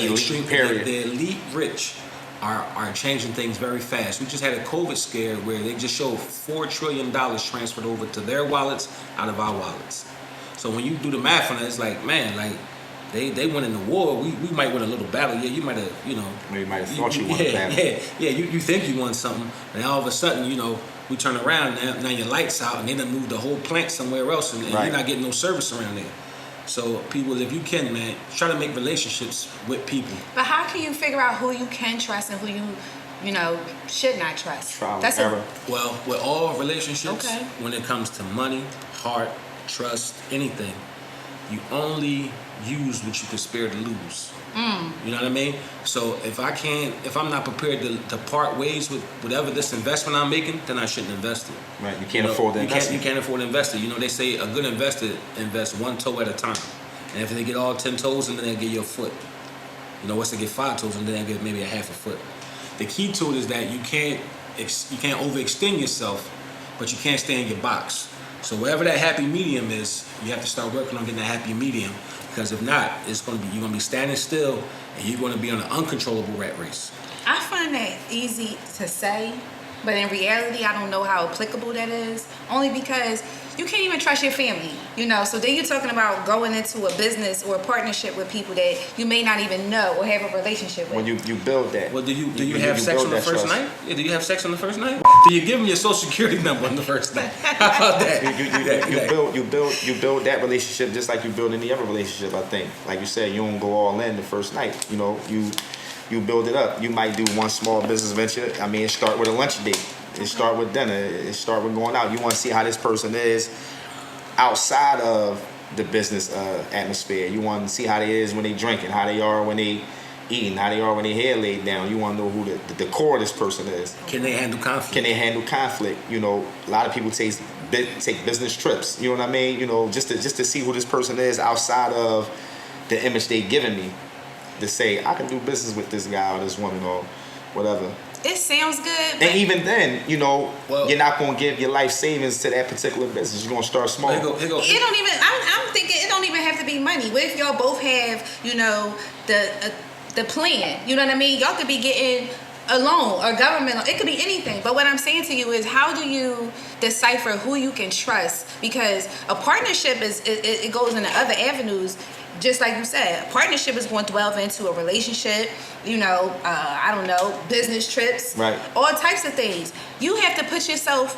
elite period. The elite rich are changing things very fast. We just had a COVID scare where they just showed $4 trillion transferred over to their wallets out of our wallets. So when you do the math on it, it's like, man, like they went in the war. We might win a little battle. Yeah, you might have, maybe might have thought you won a battle. Yeah. You think you won something, and all of a sudden, we turn around now your lights out, and they done moved the whole plant somewhere else, and you're not getting no service around there. So people, if you can, man, try to make relationships with people. But how can you figure out who you can trust and who you should not trust? Trial and error. Well, with all relationships, when it comes to money, heart, trust, anything, you only use what you can spare to lose. You know what I mean? So if I'm not prepared to part ways with whatever this investment I'm making, then I shouldn't invest it. Right, you can't afford to invest it. You can't afford to invest it. They say a good investor invests one toe at a time. And if they get all 10 toes, and then they get your foot. Once they get 5 toes, and then they get maybe a half a foot. The key to it is that you can't overextend yourself, but you can't stay in your box. So wherever that happy medium is, you have to start working on getting that happy medium. Because if not, you're gonna be standing still, and you're gonna be on an uncontrollable rat race. I find that easy to say, but in reality, I don't know how applicable that is. Only because you can't even trust your family, So then you're talking about going into a business or a partnership with people that you may not even know or have a relationship with. When you build that. Well, do you have sex on the first night? Yeah, do you have sex on the first night? Do you give them your social security number on the first night? How about that? You build that relationship just like you build any other relationship. I think, like you said, you don't go all in the first night. You build it up. You might do one small business venture. It start with a lunch date. It start with dinner. It start with going out. You want to see how this person is outside of the business atmosphere. You want to see how they is when they drinking, how they are when they eating, how they are when they hair laid down. You want to know who the core of this person is. Can they handle conflict? A lot of people take business trips. You know what I mean? Just to see who this person is outside of the image they giving me. To say I can do business with this guy or this woman or whatever. It sounds good. And even then, you're not going to give your life savings to that particular business. You're going to start small. Here go. It don't even. I'm thinking it don't even have to be money. What if y'all both have, the plan? You know what I mean? Y'all could be getting a loan or government. It could be anything. But what I'm saying to you is, how do you decipher who you can trust? Because a partnership it goes into other avenues. Just like you said, a partnership is going to delve into a relationship, business trips, right? All types of things. You have to put yourself,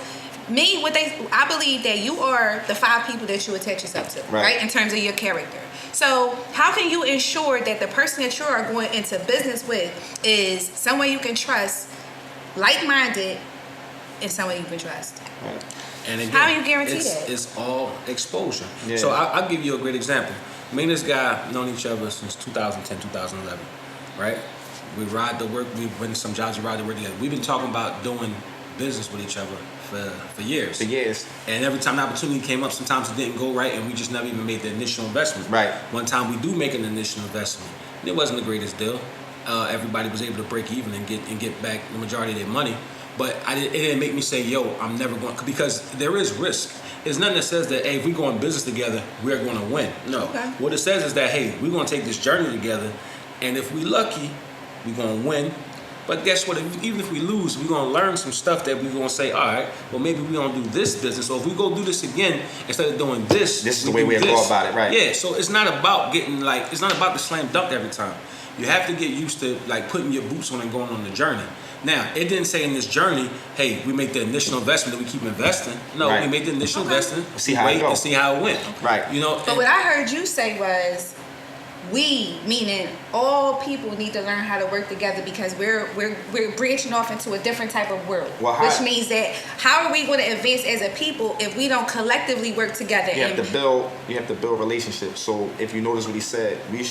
I believe that you are the 5 people that you attach yourself to, right? In terms of your character. So how can you ensure that the person that you are going into business with is someone you can trust, like-minded, and someone you can trust? Right. And again, how do you guarantee that? It's all exposure. Yeah. So I'll give you a great example. Me and this guy known each other since 2010, 2011, right? We ride to work. We've been some jobs. We ride to work together. We've been talking about doing business with each other for years. For years. And every time the opportunity came up, sometimes it didn't go right, and we just never even made the initial investment. Right. One time we do make an initial investment. It wasn't the greatest deal. Everybody was able to break even and get back the majority of their money. But it didn't make me say, yo, I'm never going, because there is risk. There's nothing that says that, hey, if we go in business together, we're going to win. No. Okay. What it says is that, hey, we're going to take this journey together, and if we're lucky, we're going to win. But guess what? Even if we lose, we're going to learn some stuff that we're going to say, all right, well, maybe we're going to do this business, or if we go do this again, instead of doing this, this is the way we go about it, right? Yeah, so it's not about it's not about the slam dunk every time. You have to get used to, putting your boots on and going on the journey. Now, it didn't say in this journey, hey, we make the initial investment and we keep investing. No, right. We make the initial investment, see how it goes, and see how it went. Right. But what I heard you say was, we, meaning all people, need to learn how to work together, because we're branching off into a different type of world. Which means that how are we going to advance as a people if we don't collectively work together? You have to build relationships. So if you notice what he said, he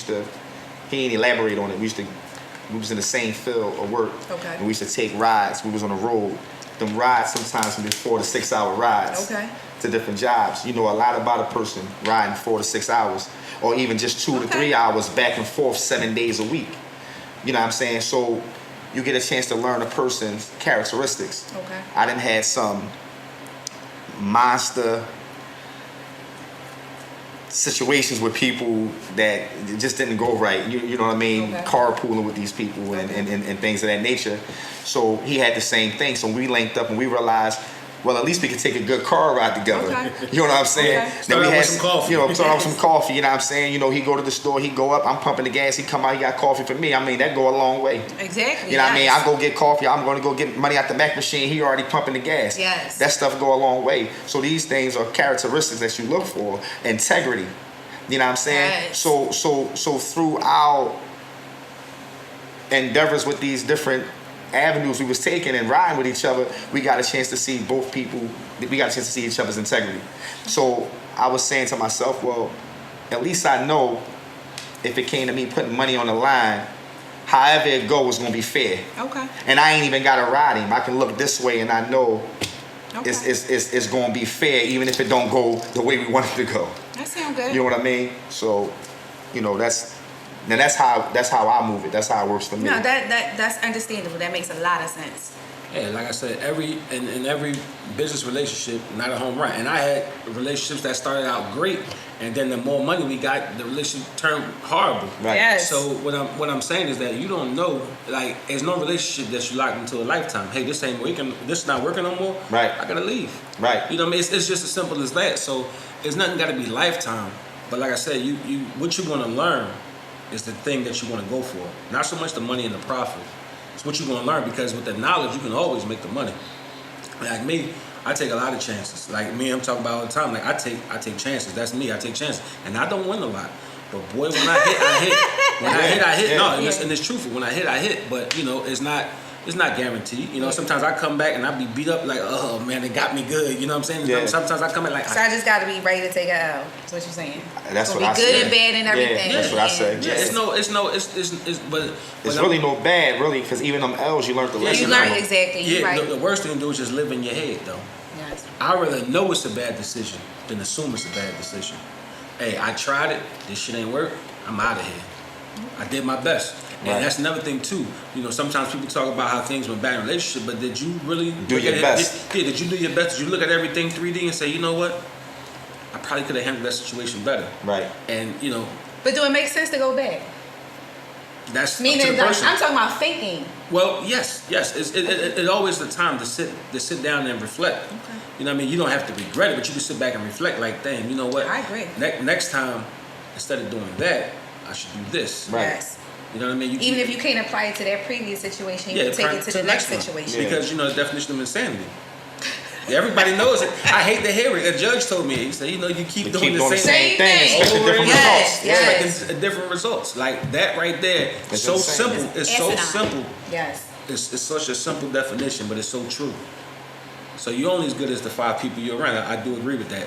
didn't elaborate on it. We was in the same field of work. Okay. And we used to take rides. We was on the road. Them rides sometimes can be 4 to 6 hour rides. Okay. To different jobs. You know a lot about a person riding 4 to 6 hours, or even just 2 to 3 hours back and forth 7 days a week. You know what I'm saying? So you get a chance to learn a person's characteristics. Okay. I done had some monster situations with people that just didn't go right. You know what I mean? Okay. Carpooling with these people and things of that nature. So he had the same thing. So we linked up and we realized, well, at least we could take a good car ride together. Okay. You know what I'm saying? Okay. Then Start we out had with some coffee. You know, start off with some coffee. You know what I'm saying? You know, he go to the store, he go up, I'm pumping the gas, he come out, he got coffee for me. I mean, that go a long way. Exactly. You know what I mean? yes. I go get coffee, I'm going to go get money out the Mac machine, he already pumping the gas. Yes. That stuff go a long way. So these things are characteristics that you look for. Integrity. You know what I'm saying? Yes. So through our endeavors with these different avenues we was taking and riding with each other, we got a chance to see both people, we got a chance to see each other's integrity. So I was saying to myself, well, at least I know if it came to me putting money on the line, however it goes is gonna be fair. Okay. And I ain't even gotta ride him. I can look this way and I know Okay. it's gonna be fair, even if it don't go the way we want it to go. That sounds good. You know what I mean? So, you know, that's how I move it. That's how it works for me. No, that's understandable. That makes a lot of sense. Yeah, like I said, in every business relationship, not a home run. And I had relationships that started out great, and then the more money we got, the relationship turned horrible. Right. Yes. So what I'm saying is that you don't know, like, there's no relationship that you locked into a lifetime. Hey, this ain't working. This not working no more. Right. I gotta leave. Right. You know what I mean? It's just as simple as that. So it's nothing got to be lifetime. But like I said, you what you want to learn is the thing that you want to go for. Not so much the money and the profit. It's what you're going to learn, because with the knowledge, you can always make the money. Like me, I take a lot of chances. Like me, I'm talking about all the time. Like I take chances. That's me. I take chances, and I don't win a lot. But boy, when I hit, I hit. When I hit, I hit. Yeah. No, and it's truthful. When I hit. But you know, it's not guaranteed. You know, sometimes I come back and I be beat up like, oh man, it got me good. You know what I'm saying? Yeah. Sometimes I come back like, So I just got to be ready to take a L. That's what you're saying. That's Gonna what I be good say. and bad and everything. Yeah, that's what I say. yeah, but It's really no bad, really, because even them L's, you learned the lesson. You from learn them. exactly. yeah, You're right. the worst thing to do is just live in your head though. Yes. I'd rather know it's a bad decision than assume it's a bad decision. Hey, I tried it. This shit ain't work. I'm out of here. I did my best. And Right. that's another thing too. You know, sometimes people talk about how things went bad in a relationship, but did you really Do look your at it- best. Did you do your best? Did you look at everything 3D and say, you know what? I probably could have handled that situation better. Right. And you know, But do it make sense to go back? that's up to Meaning, the like, person. I'm talking about thinking. Well, yes. It's always the time to sit down and reflect. Okay. You know what I mean? You don't have to regret it, but you can sit back and reflect like, damn, you know what? I agree. Next time, instead of doing that, I should do this. Right. Yes. You know what I mean? Even if you can't apply it to that previous situation, you can take apply it to the next one. situation. Yeah. Because you know the definition of insanity. Everybody knows it. I hate to hear it. A judge told me, he said, you know, you keep doing the same Same thing, thing. expecting Over different and over. results. Yes. Expecting different results. Like that right there. It's so insane. simple. It's so asinine. simple. Yes. It's such a simple definition, but it's so true. So you're only as good as the 5 people you're around. I do agree with that.